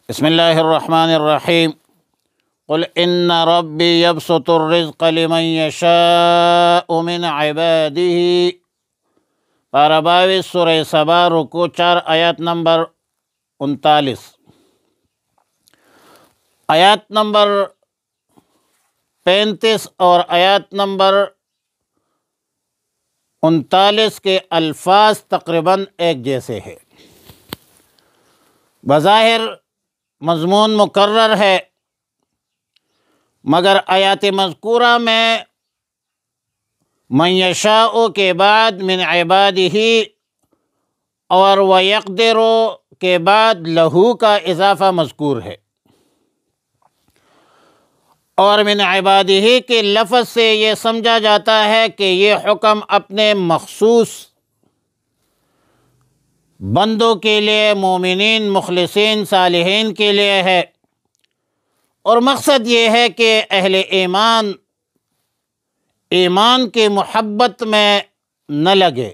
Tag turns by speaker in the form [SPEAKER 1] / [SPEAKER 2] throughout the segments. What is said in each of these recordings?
[SPEAKER 1] بسم اللہ الرحمن الرحیم قل ان ربی یبسط الرزق لمن یشاء من عباده، پارہ 22 سورہ سبا، رکوع 4، آیات نمبر 39۔ آیات نمبر 35 اور آیات نمبر 39 کے الفاظ تقریباً ایک جیسے ہیں۔ بظاہر مضمون مکرر ہے، مگر آیات مذکورہ میں من یشاء کے بعد من عبادہ اور ویقدر کے بعد لہو کا اضافہ مذکور ہے، اور من عبادہ کے لفظ سے یہ سمجھا جاتا ہے کہ یہ حکم اپنے مخصوص بندوں کے لیے، مومنین، مخلصین، صالحین کے لیے ہے، اور مقصد یہ ہے کہ اہل ایمان کی محبت میں نہ لگے۔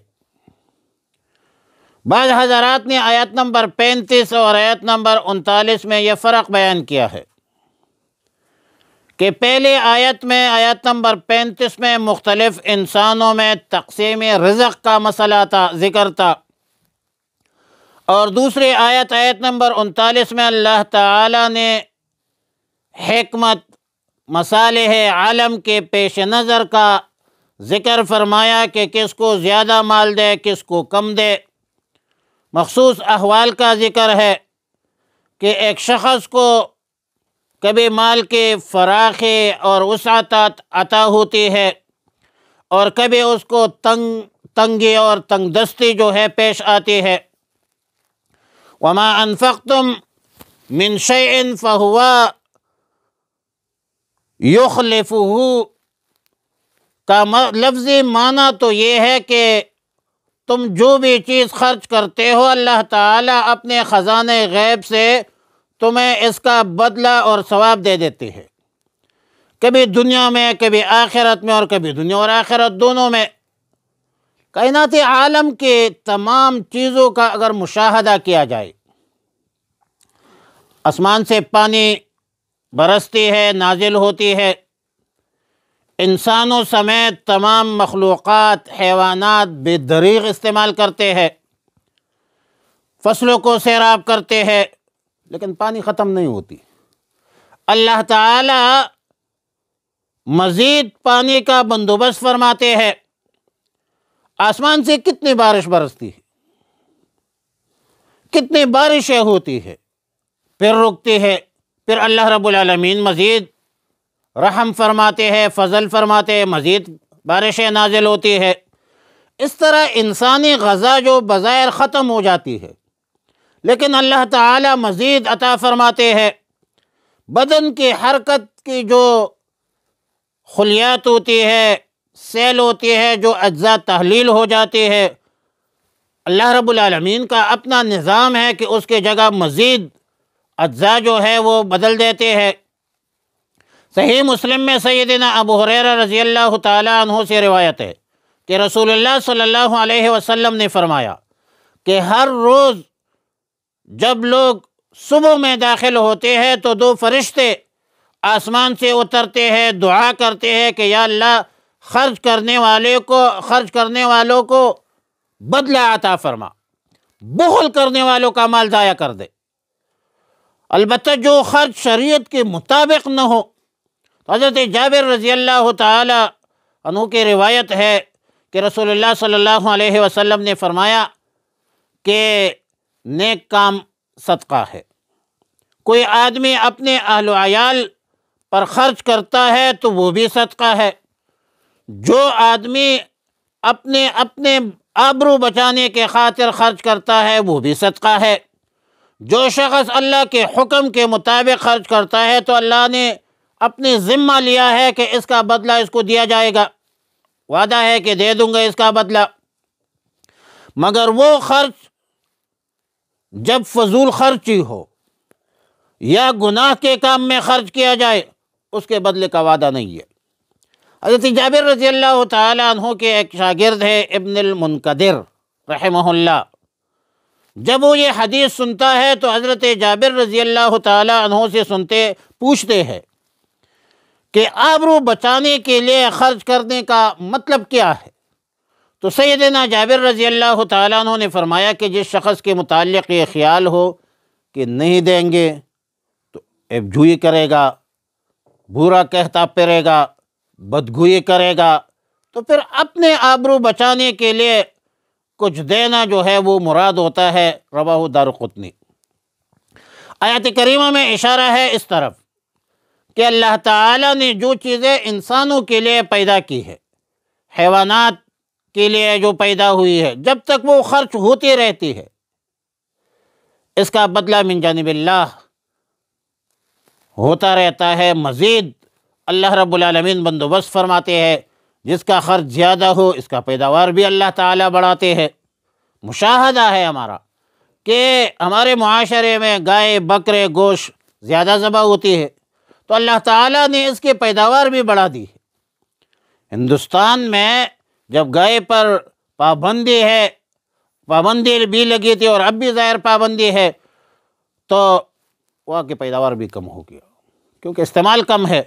[SPEAKER 1] بعض حضرات نے آیت نمبر 35 اور آیت نمبر 39 میں یہ فرق بیان کیا ہے کہ پہلے آیت میں، آیت نمبر 35 میں مختلف انسانوں میں تقسیم رزق کا مسئلہ ذکر تھا، اور دوسری آیت نمبر 39 میں اللہ تعالیٰ نے حکمت، مصالح عالم کے پیش نظر کا ذکر فرمایا کہ کس کو زیادہ مال دے، کس کو کم دے۔ مخصوص احوال کا ذکر ہے کہ ایک شخص کو کبھی مال کی فراخی اور وسعت عطا ہوتی ہے، اور کبھی اس کو تنگی اور تنگ دستی جو ہے پیش آتی ہے۔ وما انفقتم من شیء فہو یخلفہ کا لفظی معنی تو یہ ہے کہ تم جو بھی چیز خرچ کرتے ہو، اللہ تعالیٰ اپنے خزانے غیب سے تمہیں اس کا بدلہ اور ثواب دے دیتے ہیں، کبھی دنیا میں، کبھی آخرت میں، اور کبھی دنیا اور آخرت دونوں میں۔ کائنات عالم کے تمام چیزوں کا اگر مشاہدہ کیا جائے، آسمان سے پانی برستی ہے، نازل ہوتی ہے، انسانوں سمیت تمام مخلوقات، حیوانات بے دریغ استعمال کرتے ہیں، فصلوں کو سیراب کرتے ہیں، لیکن پانی ختم نہیں ہوتی۔ اللہ تعالی مزید پانی کا بندوبست فرماتے ہیں۔ آسمان سے کتنی بارش برستی ہے، کتنی بارشیں ہوتی ہے، پھر رکتی ہے، پھر اللہ رب العالمین مزید رحم فرماتے ہیں، فضل فرماتے ہیں، مزید بارشیں نازل ہوتی ہے۔ اس طرح انسانی غذا جو بظاہر ختم ہو جاتی ہے، لیکن اللہ تعالی مزید عطا فرماتے ہیں۔ بدن کی حرکت کی جو خلیات ہوتی ہے، سیل ہوتی ہے، جو اجزاء تحلیل ہو جاتی ہے، اللہ رب العالمین کا اپنا نظام ہے کہ اس کی جگہ مزید اجزاء جو ہے وہ بدل دیتے ہیں۔ صحیح مسلم میں سیدنا ابو ہریرہ رضی اللہ تعالی عنہ سے روایت ہے کہ رسول اللہ صلی اللہ علیہ وسلم نے فرمایا کہ ہر روز جب لوگ صبح میں داخل ہوتے ہیں تو دو فرشتے آسمان سے اترتے ہیں، دعا کرتے ہیں کہ یا اللہ خرچ کرنے والوں کو بدلہ عطا فرما، بخل کرنے والوں کا مال ضائع کر دے۔ البتہ جو خرچ شریعت کے مطابق نہ ہو، حضرت جابر رضی اللہ تعالی عنہ کی روایت ہے کہ رسول اللہ صلی اللہ علیہ وسلم نے فرمایا کہ نیک کام صدقہ ہے۔ کوئی آدمی اپنے اہل و عیال پر خرچ کرتا ہے تو وہ بھی صدقہ ہے۔ جو آدمی اپنے آبرو بچانے کے خاطر خرچ کرتا ہے وہ بھی صدقہ ہے۔ جو شخص اللہ کے حکم کے مطابق خرچ کرتا ہے تو اللہ نے اپنی ذمہ لیا ہے کہ اس کا بدلہ اس کو دیا جائے گا، وعدہ ہے کہ دے دوں گا اس کا بدلہ۔ مگر وہ خرچ جب فضول خرچی ہو یا گناہ کے کام میں خرچ کیا جائے، اس کے بدلے کا وعدہ نہیں ہے۔ حضرت جابر رضی اللہ تعالی عنہ کے ایک شاگرد ہے ابن المنکدر رحمہ اللہ، جب وہ یہ حدیث سنتا ہے تو حضرت جابر رضی اللہ تعالی عنہ سے پوچھتے ہیں کہ آبرو بچانے کے لیے خرچ کرنے کا مطلب کیا ہے؟ تو سیدنا جابر رضی اللہ تعالیٰ عنہ نے فرمایا کہ جس شخص کے متعلق یہ خیال ہو کہ نہیں دیں گے تو عیبجوئی کرے گا، برا کہتا پھرے گا، بدگوئی کرے گا، تو پھر اپنے آبرو بچانے کے لیے کچھ دینا جو ہے وہ مراد ہوتا ہے۔ رواہ دارقطنی۔ آیت کریمہ میں اشارہ ہے اس طرف کہ اللہ تعالیٰ نے جو چیزیں انسانوں کے لیے پیدا کی ہے، حیوانات کے لیے جو پیدا ہوئی ہے، جب تک وہ خرچ ہوتی رہتی ہے، اس کا بدلہ من جانب اللہ ہوتا رہتا ہے۔ مزید اللہ رب العالمین بندوبست فرماتے ہیں، جس کا خرچ زیادہ ہو اس کا پیداوار بھی اللہ تعالیٰ بڑھاتے ہیں۔ مشاہدہ ہے ہمارا کہ ہمارے معاشرے میں گائے بکرے گوشت زیادہ ذبح ہوتی ہے تو اللہ تعالیٰ نے اس کی پیداوار بھی بڑھا دی ہے۔ ہندوستان میں جب گائے پر پابندی ہے، پابندی بھی لگی تھی اور اب بھی ظاہر پابندی ہے، تو وہاں کی پیداوار بھی کم ہو گیا کیونکہ استعمال کم ہے۔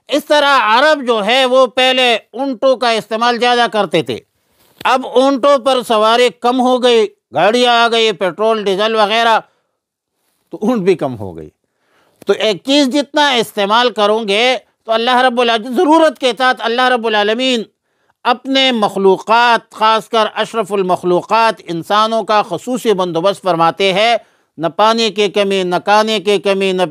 [SPEAKER 1] اس طرح عرب جو ہے وہ پہلے اونٹوں کا استعمال زیادہ کرتے تھے، اب اونٹوں پر سواری کم ہو گئی، گاڑیاں آ گئی، پیٹرول ڈیزل وغیرہ، تو اونٹ بھی کم ہو گئی۔ تو ایک چیز جتنا استعمال کرو گے تو اللہ رب العالمین ضرورت کے تحت اللہ رب العالمین اپنے مخلوقات، خاص کر اشرف المخلوقات انسانوں کا خصوصی بندوبست فرماتے ہیں۔ نہ پانی کی کمی، نہ کھانے کی کمی، نہ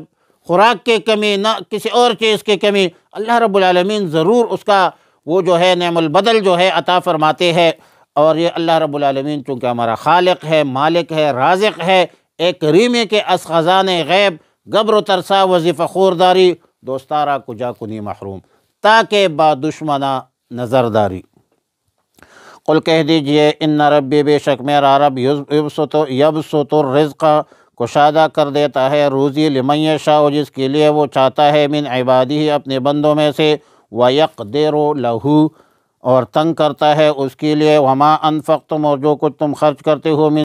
[SPEAKER 1] خوراک کی کمی، نہ کسی اور چیز کی کمی، اللہ رب العالمین ضرور اس کا وہ جو ہے نعم البدل جو ہے عطا فرماتے ہیں۔ اور یہ اللہ رب العالمین چونکہ ہمارا خالق ہے، مالک ہے، رازق ہے، ایک کریمے کے از خزان غیب گبر و ترسا وظیفہ خورداری دوستارا کجا کنی محروم، تاکہ با دشمنا نظرداری۔ قل کہہ دیجئے ان ربی، بے شک میرا رب یبسط الرزق، کشادہ کر دیتا ہے روزی، لمن یشاء، جس کے لیے وہ چاہتا ہے، من عبادہ، اپنے بندوں میں سے، وَيَقْدِرُ لَهُ، اور تنگ کرتا ہے اس کے لیے، وما انفقتم، اور جو کچھ تم خرچ کرتے ہو، من